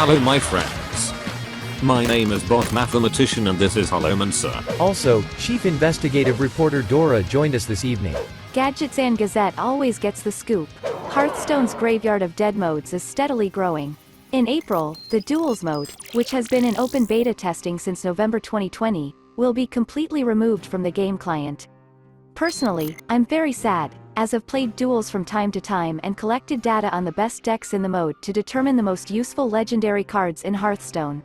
Hello my friends. My name is Bot Mathematician and this is Holomancer. Also, Chief Investigative Reporter Dora joined us this evening. Gadgets and Gazette always gets the scoop. Hearthstone's graveyard of dead modes is steadily growing. In April, the Duels mode, which has been in open beta testing since November 2020, will be completely removed from the game client. Personally, I'm very sad, as I've played Duels from time to time and collected data on the best decks in the mode to determine the most useful legendary cards in Hearthstone.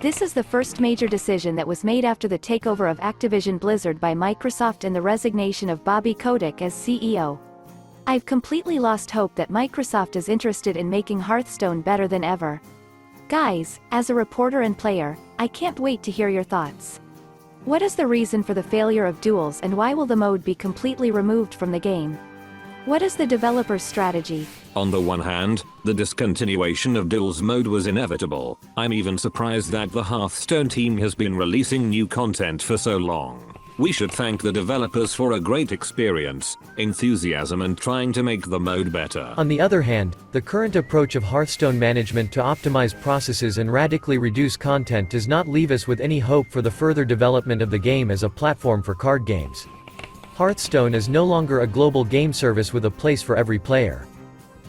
This is the first major decision that was made after the takeover of Activision Blizzard by Microsoft and the resignation of Bobby Kotick as CEO. I've completely lost hope that Microsoft is interested in making Hearthstone better than ever. Guys, as a reporter and player, I can't wait to hear your thoughts. What is the reason for the failure of Duels and why will the mode be completely removed from the game? What is the developer's strategy? On the one hand, the discontinuation of Duels mode was inevitable. I'm even surprised that the Hearthstone team has been releasing new content for so long. We should thank the developers for a great experience, enthusiasm and trying to make the mode better. On the other hand, the current approach of Hearthstone management to optimize processes and radically reduce content does not leave us with any hope for the further development of the game as a platform for card games. Hearthstone is no longer a global game service with a place for every player.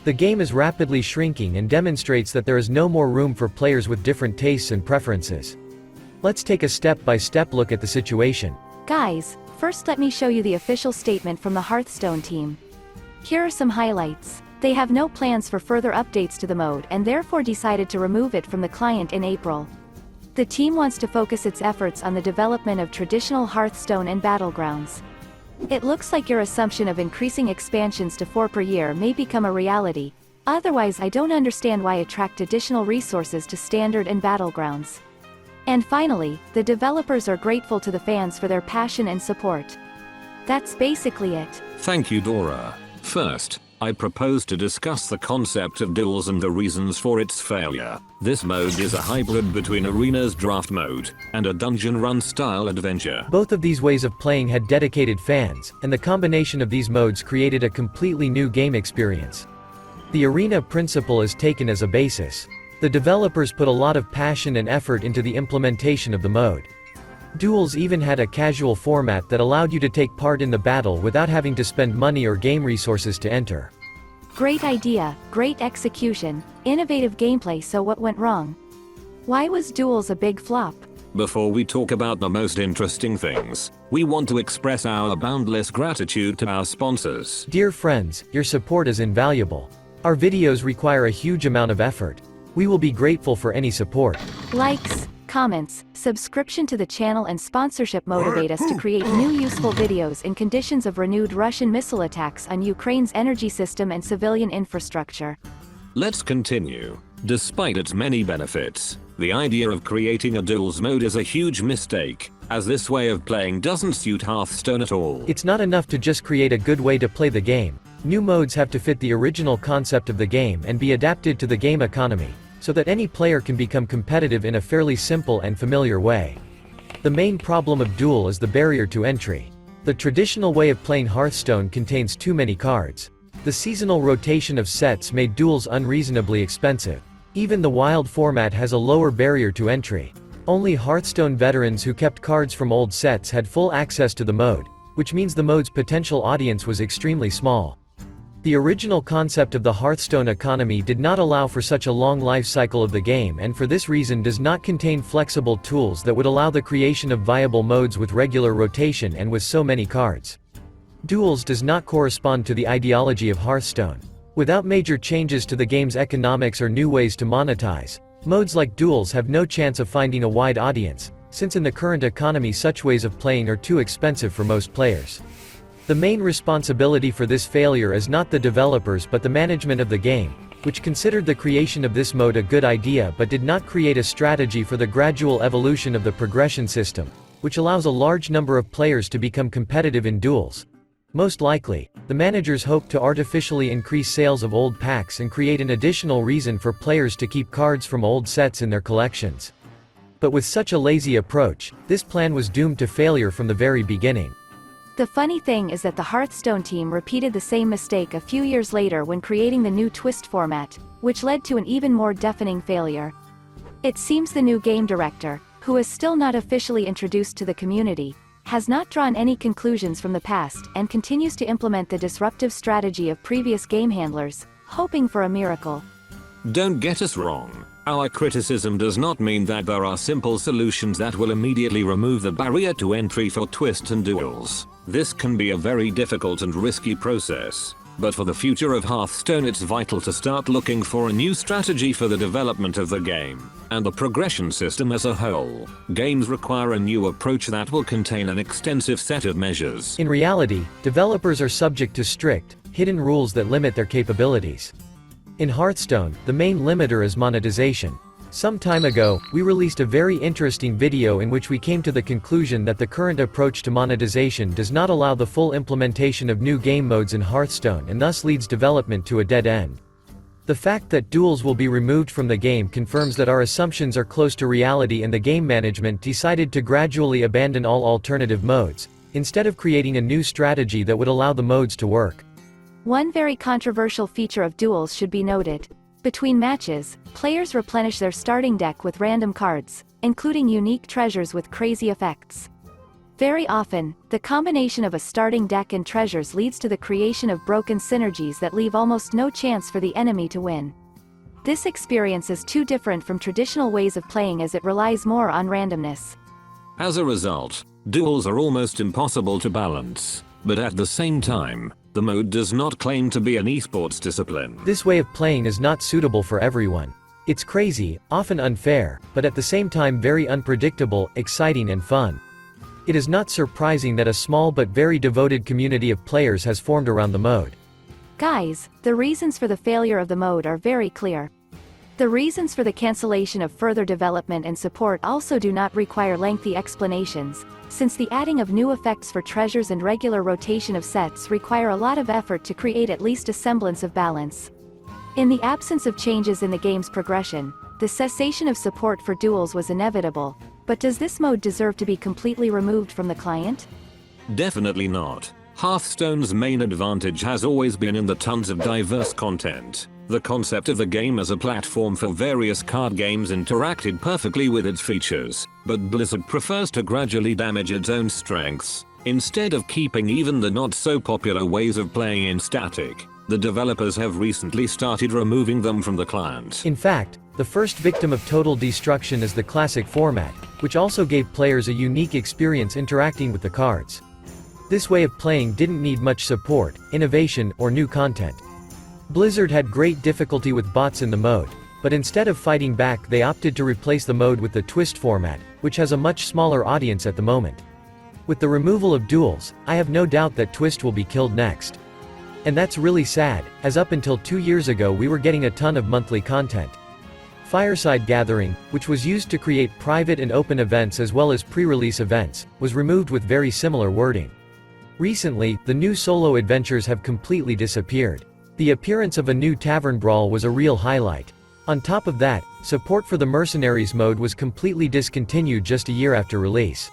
The game is rapidly shrinking and demonstrates that there is no more room for players with different tastes and preferences. Let's take a step-by-step look at the situation. Guys, first let me show you the official statement from the Hearthstone team. Here are some highlights. They have no plans for further updates to the mode and therefore decided to remove it from the client in April. The team wants to focus its efforts on the development of traditional Hearthstone and Battlegrounds. It looks like your assumption of increasing expansions to 4 per year may become a reality, otherwise I don't understand why attract additional resources to Standard and Battlegrounds. And finally, the developers are grateful to the fans for their passion and support. That's basically it. Thank you Dora. First, I propose to discuss the concept of Duels and the reasons for its failure. This mode is a hybrid between Arena's draft mode and a dungeon run style adventure. Both of these ways of playing had dedicated fans, and the combination of these modes created a completely new game experience. The arena principle is taken as a basis. The developers put a lot of passion and effort into the implementation of the mode. Duels even had a casual format that allowed you to take part in the battle without having to spend money or game resources to enter. Great idea, great execution, innovative gameplay, so what went wrong? Why was Duels a big flop? Before we talk about the most interesting things, we want to express our boundless gratitude to our sponsors. Dear friends, your support is invaluable. Our videos require a huge amount of effort. We will be grateful for any support. Likes, comments, subscription to the channel and sponsorship motivate us to create new useful videos in conditions of renewed Russian missile attacks on Ukraine's energy system and civilian infrastructure. Let's continue. Despite its many benefits, the idea of creating a Duels mode is a huge mistake, as this way of playing doesn't suit Hearthstone at all. It's not enough to just create a good way to play the game. New modes have to fit the original concept of the game and be adapted to the game economy, so that any player can become competitive in a fairly simple and familiar way. The main problem of Duel is the barrier to entry. The traditional way of playing Hearthstone contains too many cards. The seasonal rotation of sets made Duels unreasonably expensive. Even the wild format has a lower barrier to entry. Only Hearthstone veterans who kept cards from old sets had full access to the mode, which means the mode's potential audience was extremely small. The original concept of the Hearthstone economy did not allow for such a long life cycle of the game, and for this reason does not contain flexible tools that would allow the creation of viable modes with regular rotation and with so many cards. Duels does not correspond to the ideology of Hearthstone. Without major changes to the game's economics or new ways to monetize, modes like Duels have no chance of finding a wide audience, since in the current economy such ways of playing are too expensive for most players. The main responsibility for this failure is not the developers but the management of the game, which considered the creation of this mode a good idea but did not create a strategy for the gradual evolution of the progression system, which allows a large number of players to become competitive in Duels. Most likely, the managers hope to artificially increase sales of old packs and create an additional reason for players to keep cards from old sets in their collections. But with such a lazy approach, this plan was doomed to failure from the very beginning. The funny thing is that the Hearthstone team repeated the same mistake a few years later when creating the new twist format, which led to an even more deafening failure. It seems the new game director, who is still not officially introduced to the community, has not drawn any conclusions from the past and continues to implement the disruptive strategy of previous game handlers, hoping for a miracle. Don't get us wrong. Our criticism does not mean that there are simple solutions that will immediately remove the barrier to entry for twists and duels. This can be a very difficult and risky process. But for the future of Hearthstone, it's vital to start looking for a new strategy for the development of the game and the progression system as a whole. Games require a new approach that will contain an extensive set of measures. In reality, developers are subject to strict, hidden rules that limit their capabilities. In Hearthstone, the main limiter is monetization. Some time ago, we released a very interesting video in which we came to the conclusion that the current approach to monetization does not allow the full implementation of new game modes in Hearthstone and thus leads development to a dead end. The fact that duels will be removed from the game confirms that our assumptions are close to reality, and the game management decided to gradually abandon all alternative modes, instead of creating a new strategy that would allow the modes to work. One very controversial feature of duels should be noted. Between matches, players replenish their starting deck with random cards, including unique treasures with crazy effects. Very often, the combination of a starting deck and treasures leads to the creation of broken synergies that leave almost no chance for the enemy to win. This experience is too different from traditional ways of playing, as it relies more on randomness. As a result, duels are almost impossible to balance. But at the same time, the mode does not claim to be an esports discipline. This way of playing is not suitable for everyone. It's crazy, often unfair, but at the same time very unpredictable, exciting and fun. It is not surprising that a small but very devoted community of players has formed around the mode. Guys, the reasons for the failure of the mode are very clear. The reasons for the cancellation of further development and support also do not require lengthy explanations, since the adding of new effects for treasures and regular rotation of sets require a lot of effort to create at least a semblance of balance. In the absence of changes in the game's progression, the cessation of support for duels was inevitable, but does this mode deserve to be completely removed from the client? Definitely not. Hearthstone's main advantage has always been in the tons of diverse content. The concept of the game as a platform for various card games interacted perfectly with its features, but Blizzard prefers to gradually damage its own strengths. Instead of keeping even the not-so-popular ways of playing in static, the developers have recently started removing them from the client. In fact, the first victim of total destruction is the classic format, which also gave players a unique experience interacting with the cards. This way of playing didn't need much support, innovation, or new content. Blizzard had great difficulty with bots in the mode, but instead of fighting back, they opted to replace the mode with the twist format, which has a much smaller audience at the moment. With the removal of duels, I have no doubt that twist will be killed next. And that's really sad, as up until 2 years ago we were getting a ton of monthly content. Fireside Gathering, which was used to create private and open events as well as pre-release events, was removed with very similar wording. Recently, the new solo adventures have completely disappeared. The appearance of a new tavern brawl was a real highlight. On top of that, support for the Mercenaries mode was completely discontinued just a year after release.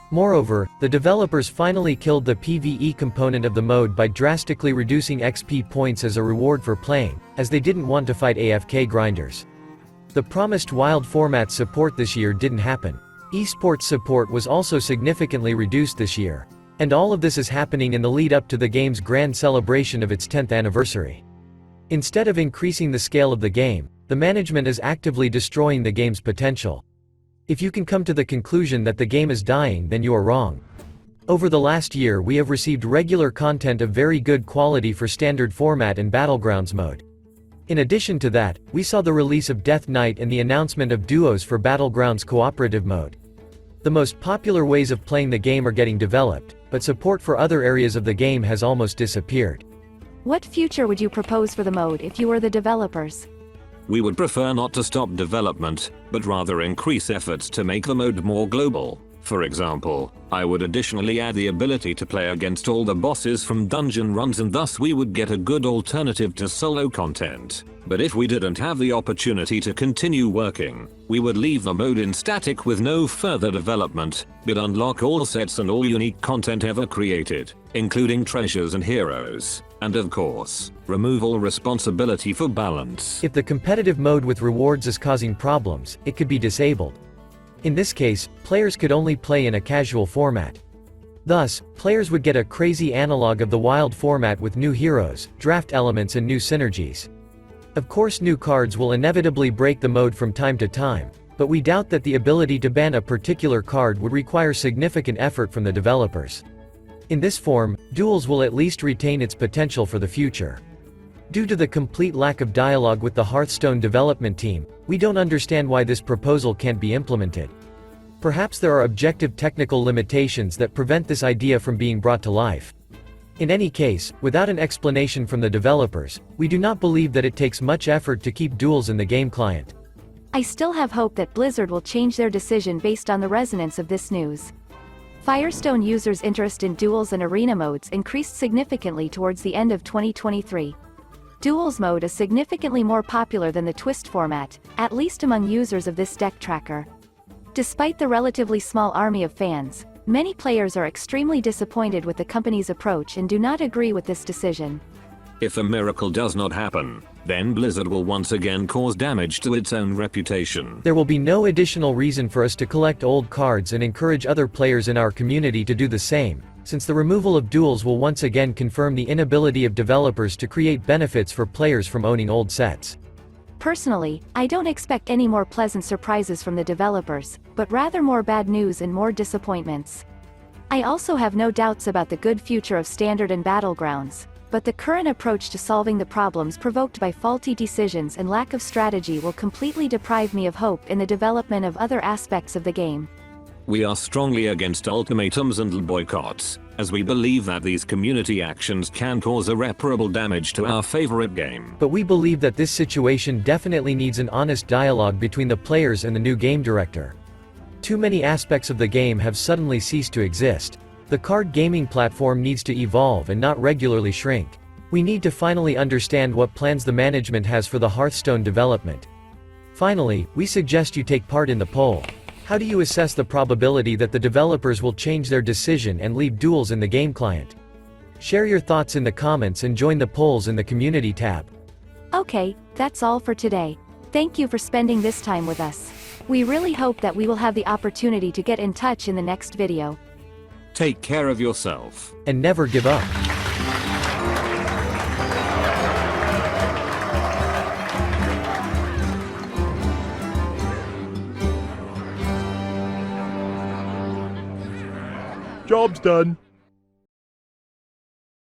Moreover, the developers finally killed the PvE component of the mode by drastically reducing XP points as a reward for playing, as they didn't want to fight AFK grinders. The promised wild format support this year didn't happen. Esports support was also significantly reduced this year. And all of this is happening in the lead up to the game's grand celebration of its 10th anniversary. Instead of increasing the scale of the game, the management is actively destroying the game's potential. If you can come to the conclusion that the game is dying, then you are wrong. Over the last year we have received regular content of very good quality for standard format and Battlegrounds mode. In addition to that, we saw the release of Death Knight and the announcement of duos for Battlegrounds cooperative mode. The most popular ways of playing the game are getting developed, but support for other areas of the game has almost disappeared. What future would you propose for the mode if you were the developers? We would prefer not to stop development, but rather increase efforts to make the mode more global. For example, I would additionally add the ability to play against all the bosses from dungeon runs, and thus we would get a good alternative to solo content. But if we didn't have the opportunity to continue working, we would leave the mode in static with no further development, but unlock all sets and all unique content ever created, including treasures and heroes, and of course, remove all responsibility for balance. If the competitive mode with rewards is causing problems, it could be disabled. In this case, players could only play in a casual format. Thus, players would get a crazy analog of the wild format with new heroes, draft elements and new synergies. Of course, new cards will inevitably break the mode from time to time, but we doubt that the ability to ban a particular card would require significant effort from the developers. In this form, Duels will at least retain its potential for the future. Due to the complete lack of dialogue with the Hearthstone development team, we don't understand why this proposal can't be implemented. Perhaps there are objective technical limitations that prevent this idea from being brought to life. In any case, without an explanation from the developers, we do not believe that it takes much effort to keep Duels in the game client. I still have hope that Blizzard will change their decision based on the resonance of this news. Firestone users' interest in Duels and Arena modes increased significantly towards the end of 2023. Duels mode is significantly more popular than the Twist format, at least among users of this deck tracker. Despite the relatively small army of fans, many players are extremely disappointed with the company's approach and do not agree with this decision. If a miracle does not happen, then Blizzard will once again cause damage to its own reputation. There will be no additional reason for us to collect old cards and encourage other players in our community to do the same, since the removal of Duels will once again confirm the inability of developers to create benefits for players from owning old sets. Personally, I don't expect any more pleasant surprises from the developers, but rather more bad news and more disappointments. I also have no doubts about the good future of Standard and Battlegrounds, but the current approach to solving the problems provoked by faulty decisions and lack of strategy will completely deprive me of hope in the development of other aspects of the game. We are strongly against ultimatums and boycotts, as we believe that these community actions can cause irreparable damage to our favorite game. But we believe that this situation definitely needs an honest dialogue between the players and the new game director. Too many aspects of the game have suddenly ceased to exist. The card gaming platform needs to evolve and not regularly shrink. We need to finally understand what plans the management has for the Hearthstone development. Finally, we suggest you take part in the poll. How do you assess the probability that the developers will change their decision and leave Duels in the game client? Share your thoughts in the comments and join the polls in the community tab. Okay, that's all for today. Thank you for spending this time with us. We really hope that we will have the opportunity to get in touch in the next video. Take care of yourself. And never give up. Job's done.